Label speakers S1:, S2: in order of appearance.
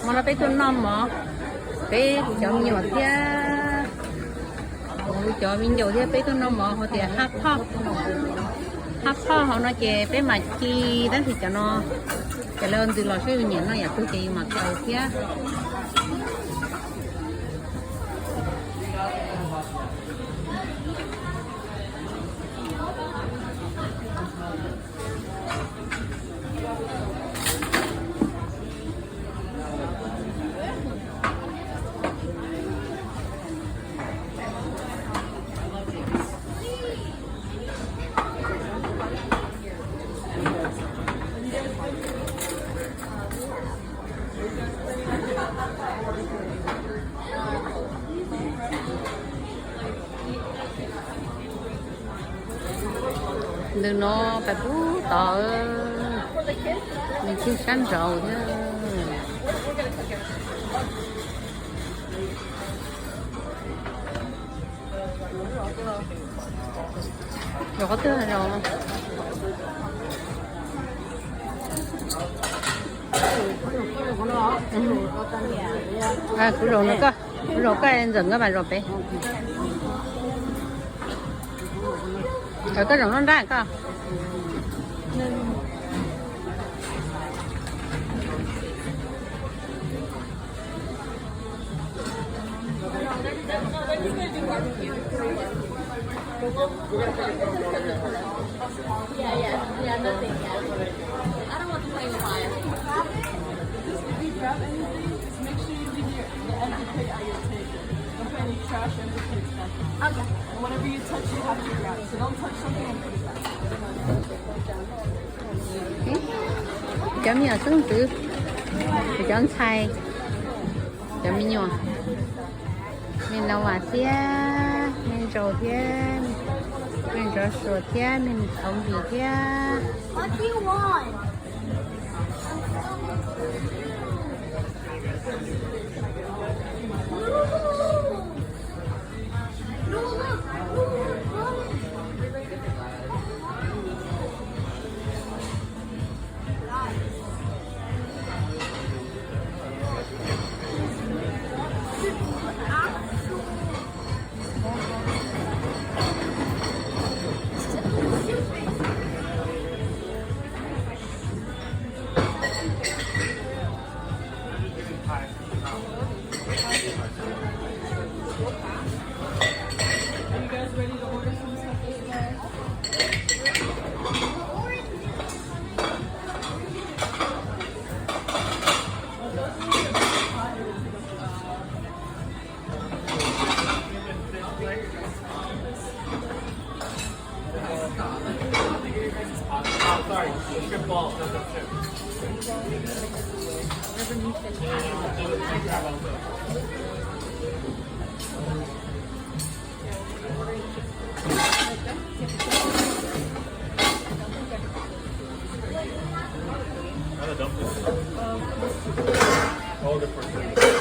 S1: mà nó phải tuần năm mà phải chọn nhiều thế cho mình nhiều thế phải tuần năm mà họ thì hấp phao họ nói chè phải mà chi đó thì cho nó cái lên từ lò xôi nhện nóอยากtôi mà cầu thế đừng nó phải bú tỏ mình chưa sẵn rồi nữa rồi có thứ này rồi à củ rồi nữa cơ củ rồi cái dừng các bạn rồi bé ở cái rồng nó ra cơ
S2: Yeah, nothing yet. I don't want to play with fire.
S3: If you grab anything, just make sure you leave the empty plate at your table. Don't put any trash or empty plates back there.
S2: Okay.
S3: And whatever you touch, you have to grab. So don't touch something and put it back.
S1: chấm nhiều tương tự chấm xay chấm mình nhiều mình nấu mà thế mình trộn thế mình rửa sữa thế mình không bị thế
S2: What do you want? No, look.
S3: Are you guys ready to order some stuff?
S4: Sorry, strip ball, Hold it for a second.